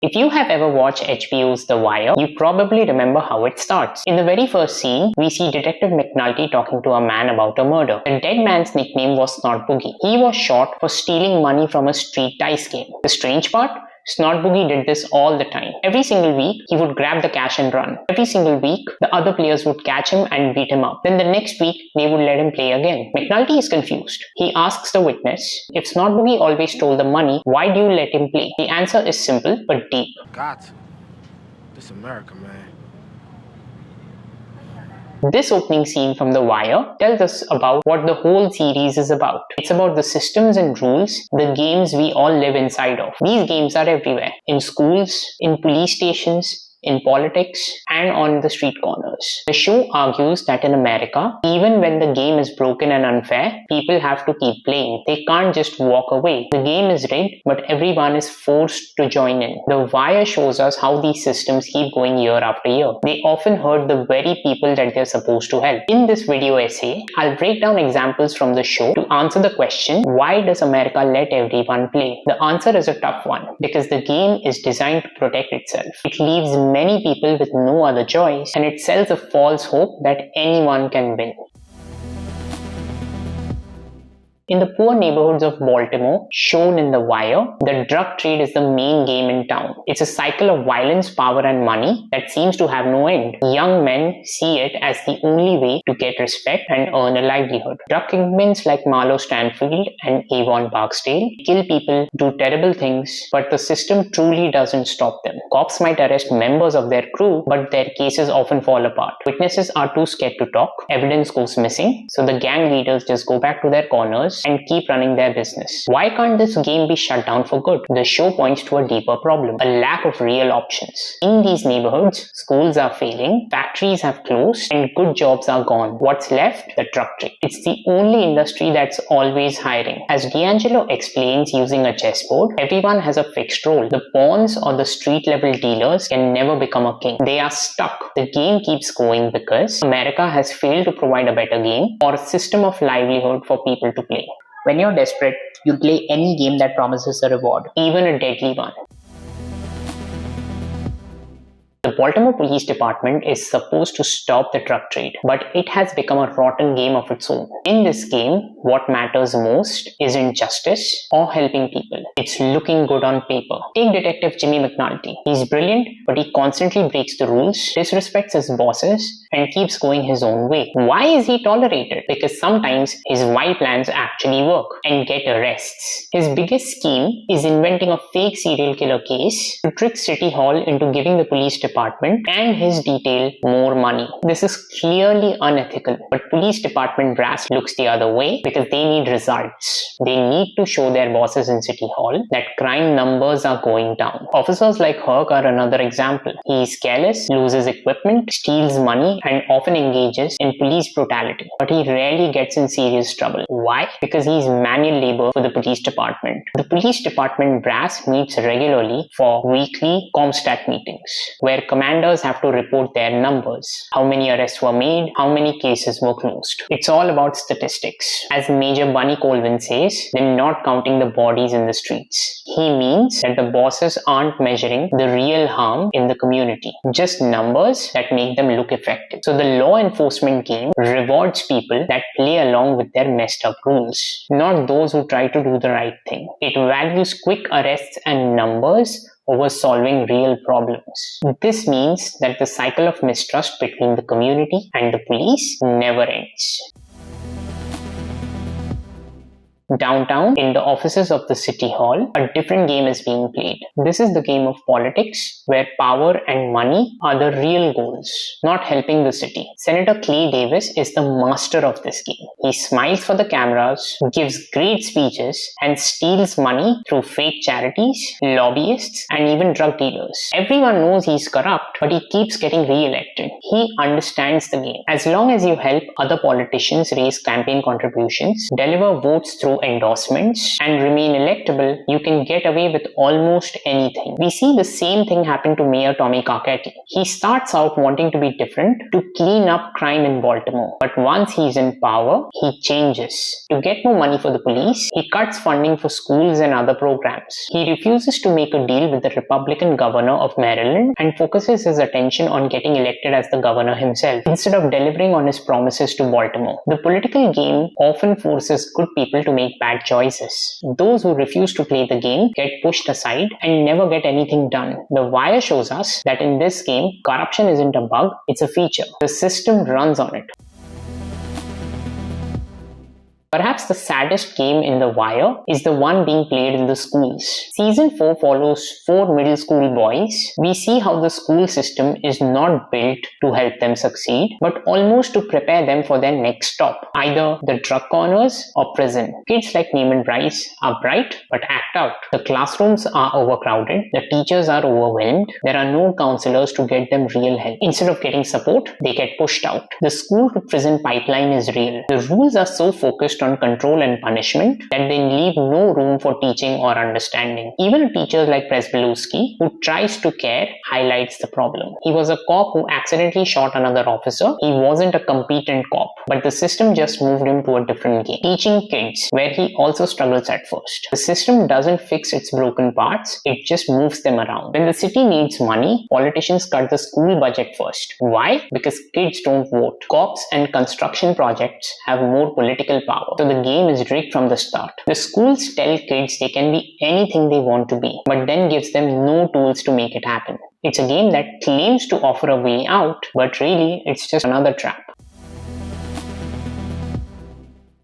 If you have ever watched HBO's The Wire, you probably remember how it starts. In the very first scene, we see Detective McNulty talking to a man about a murder. The dead man's nickname was Snotboogie. He was shot for stealing money from a street dice game. The strange part? Snotboogie did this all the time. Every single week, he would grab the cash and run. Every single week, the other players would catch him and beat him up. Then the next week, they would let him play again. McNulty is confused. He asks the witness, if Snotboogie always stole the money, why do you let him play? The answer is simple but deep. Got to. This America, man. This opening scene from The Wire tells us about what the whole series is about. It's about the systems and rules, the games we all live inside of. These games are everywhere. In schools, in police stations, in politics, and on the street corners. The show argues that in America, even when the game is broken and unfair, people have to keep playing. They can't just walk away. The game is rigged, but everyone is forced to join in. The Wire shows us how these systems keep going year after year. They often hurt the very people that they're supposed to help. In this video essay, I'll break down examples from the show to answer the question, why does America let everyone play? The answer is a tough one, because the game is designed to protect itself. It leaves many people with no other choice, and it sells a false hope that anyone can win. In the poor neighborhoods of Baltimore, shown in The Wire, the drug trade is the main game in town. It's a cycle of violence, power, and money that seems to have no end. Young men see it as the only way to get respect and earn a livelihood. Drug kingpins like Marlo Stanfield and Avon Barksdale kill people, do terrible things, but the system truly doesn't stop them. Cops might arrest members of their crew, but their cases often fall apart. Witnesses are too scared to talk, evidence goes missing, so the gang leaders just go back to their corners and keep running their business. Why can't this game be shut down for good? The show points to a deeper problem, a lack of real options. In these neighborhoods, schools are failing, factories have closed, and good jobs are gone. What's left? The drug trade. It's the only industry that's always hiring. As D'Angelo explains using a chessboard, everyone has a fixed role. The pawns or the street level dealers can never become a king. They are stuck. The game keeps going because America has failed to provide a better game or a system of livelihood for people to play. When you're desperate, you play any game that promises a reward, even a deadly one. The Baltimore Police Department is supposed to stop the drug trade, but it has become a rotten game of its own. In this game, what matters most isn't justice or helping people. It's looking good on paper. Take Detective Jimmy McNulty. He's brilliant, but he constantly breaks the rules, disrespects his bosses, and keeps going his own way. Why is he tolerated? Because sometimes his wild plans actually work and get arrests. His biggest scheme is inventing a fake serial killer case to trick City Hall into giving the police department and his detail more money. This is clearly unethical, but police department brass looks the other way because they need results. They need to show their bosses in City Hall that crime numbers are going down. Officers like Herc are another example. He is careless, loses equipment, steals money, and often engages in police brutality. But he rarely gets in serious trouble. Why? Because he is manual labor for the police department. The police department brass meets regularly for weekly ComStat meetings, where commanders have to report their numbers. How many arrests were made, how many cases were closed. It's all about statistics. As Major Bunny Colvin says, they're not counting the bodies in the streets. He means that the bosses aren't measuring the real harm in the community, just numbers that make them look effective. So the law enforcement game rewards people that play along with their messed up rules, not those who try to do the right thing. It values quick arrests and numbers over solving real problems. This means that the cycle of mistrust between the community and the police never ends. Downtown, in the offices of the City Hall, a different game is being played. This is the game of politics, where power and money are the real goals, not helping the city. Senator Clay Davis is the master of this game. He smiles for the cameras, gives great speeches, and steals money through fake charities, lobbyists, and even drug dealers. Everyone knows he's corrupt, but he keeps getting re-elected. He understands the game. As long as you help other politicians raise campaign contributions, deliver votes through endorsements and remain electable, you can get away with almost anything. We see the same thing happen to Mayor Tommy Carcetti. He starts out wanting to be different, to clean up crime in Baltimore. But once he's in power, he changes. To get more money for the police, he cuts funding for schools and other programs. He refuses to make a deal with the Republican governor of Maryland and focuses his attention on getting elected as the governor himself, instead of delivering on his promises to Baltimore. The political game often forces good people to make bad choices. Those who refuse to play the game get pushed aside and never get anything done. The Wire shows us that in this game, corruption isn't a bug, it's a feature. The system runs on it. Perhaps the saddest game in The Wire is the one being played in the schools. Season 4 follows 4 middle school boys. We see how the school system is not built to help them succeed, but almost to prepare them for their next stop, either the drug corners or prison. Kids like Neiman Bryce are bright but act out. The classrooms are overcrowded. The teachers are overwhelmed. There are no counselors to get them real help. Instead of getting support, they get pushed out. The school to prison pipeline is real. The rules are so focused on control and punishment that they leave no room for teaching or understanding. Even a teacher like Pryzbylewski, who tries to care, highlights the problem. He was a cop who accidentally shot another officer. He wasn't a competent cop, but the system just moved him to a different game, teaching kids, where he also struggles at first. The system doesn't fix its broken parts, it just moves them around. When the city needs money, politicians cut the school budget first. Why? Because kids don't vote. Cops and construction projects have more political power. So the game is rigged from the start. The schools tell kids they can be anything they want to be, but then gives them no tools to make it happen. It's a game that claims to offer a way out, but really it's just another trap.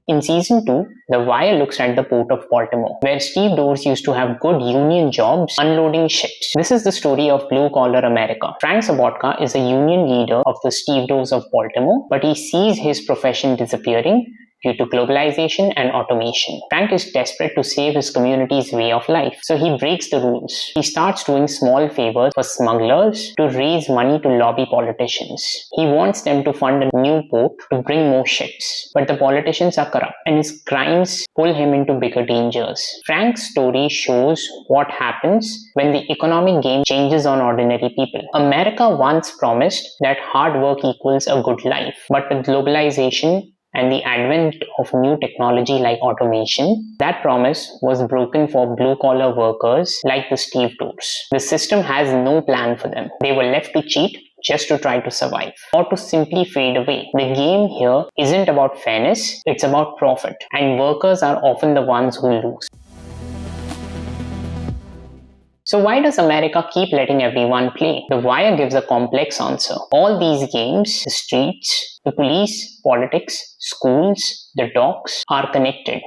In Season 2, The Wire looks at the port of Baltimore, where stevedores used to have good union jobs unloading ships. This is the story of blue-collar America. Frank Sobotka is a union leader of the stevedores of Baltimore, but he sees his profession disappearing due to globalization and automation. Frank is desperate to save his community's way of life, so he breaks the rules. He starts doing small favors for smugglers to raise money to lobby politicians. He wants them to fund a new port to bring more ships, but the politicians are corrupt and his crimes pull him into bigger dangers. Frank's story shows what happens when the economic game changes on ordinary people. America once promised that hard work equals a good life, but with globalization and the advent of new technology like automation, that promise was broken for blue-collar workers like the stevedores. The system has no plan for them. They were left to cheat just to try to survive, or to simply fade away. The game here isn't about fairness, it's about profit, and workers are often the ones who lose. So why does America keep letting everyone play? The Wire gives a complex answer. All these games, the streets, the police, politics, schools, the docks, are connected.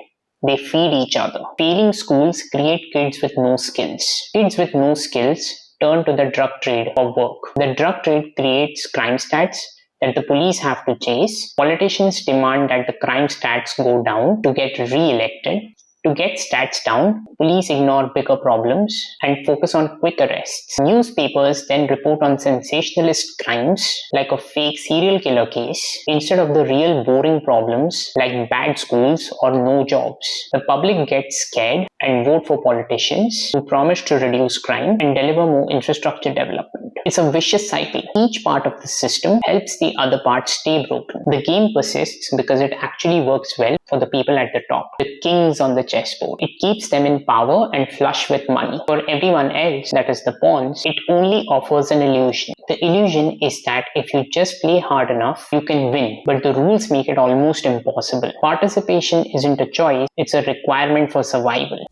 They feed each other. Failing schools create kids with no skills. Kids with no skills turn to the drug trade for work. The drug trade creates crime stats that the police have to chase. Politicians demand that the crime stats go down to get re-elected. To get stats down, police ignore bigger problems and focus on quick arrests. Newspapers then report on sensationalist crimes like a fake serial killer case instead of the real boring problems like bad schools or no jobs. The public gets scared and vote for politicians who promise to reduce crime and deliver more infrastructure development. It's a vicious cycle. Each part of the system helps the other part stay broken. The game persists because it actually works well for the people at the top, the kings on the chessboard. It keeps them in power and flush with money. For everyone else, that is the pawns, it only offers an illusion. The illusion is that if you just play hard enough, you can win, but the rules make it almost impossible. Participation isn't a choice, it's a requirement for survival.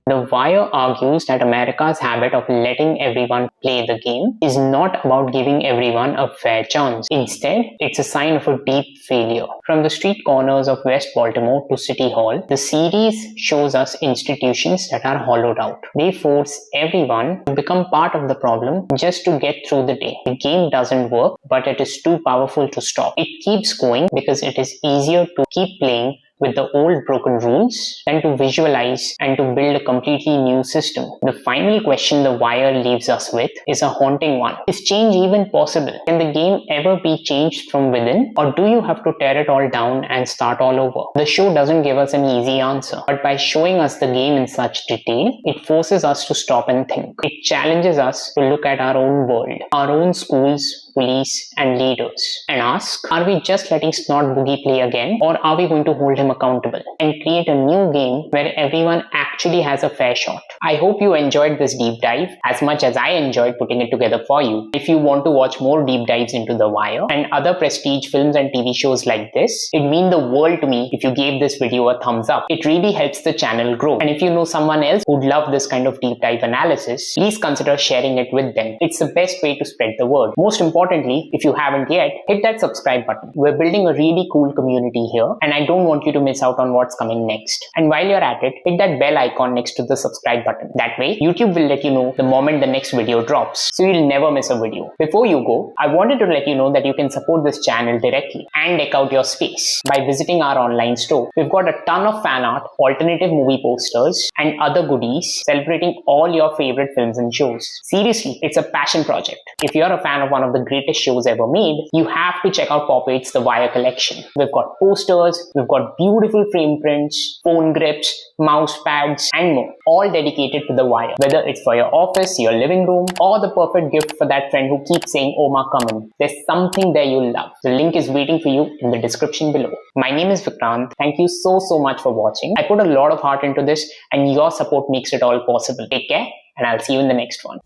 The Wire argues that America's habit of letting everyone play the game is not about giving everyone a fair chance. Instead, it's a sign of a deep failure. From the street corners of West Baltimore to City Hall, the series shows us institutions that are hollowed out. They force everyone to become part of the problem just to get through the day. The game doesn't work, but it is too powerful to stop. It keeps going because it is easier to keep playing with the old broken rules than to visualize and to build a completely new system. The final question The Wire leaves us with is a haunting one. Is change even possible? Can the game ever be changed from within, or do you have to tear it all down and start all over? The show doesn't give us an easy answer, but by showing us the game in such detail, it forces us to stop and think. It challenges us to look at our own world, our own schools, police, and leaders, and ask, are we just letting Snotboogie play again, or are we going to hold him accountable and create a new game where everyone actually has a fair shot? I hope you enjoyed this deep dive as much as I enjoyed putting it together for you. If you want to watch more deep dives into The Wire and other prestige films and TV shows like this, it'd mean the world to me if you gave this video a thumbs up. It really helps the channel grow. And if you know someone else who'd love this kind of deep dive analysis, please consider sharing it with them. It's the best way to spread the word. Most importantly, if you haven't yet, hit that subscribe button. We're building a really cool community here, and I don't want you to miss out on what's coming next. And while you're at it, hit that bell icon next to the subscribe button. That way, YouTube will let you know the moment the next video drops, so you'll never miss a video. Before you go, I wanted to let you know that you can support this channel directly and deck out your space by visiting our online store. We've got a ton of fan art, alternative movie posters, and other goodies celebrating all your favorite films and shows. Seriously, it's a passion project. If you're a fan of one of the greatest shows ever made, you have to check out Pop 8's The Wire collection. We've got posters, we've got beautiful frame prints, phone grips, mouse pads, and more, all dedicated to The Wire. Whether it's for your office, your living room, or the perfect gift for that friend who keeps saying, Oma, come in. There's something there you'll love. The link is waiting for you in the description below. My name is Vikrant. Thank you so much for watching. I put a lot of heart into this, and your support makes it all possible. Take care, and I'll see you in the next one.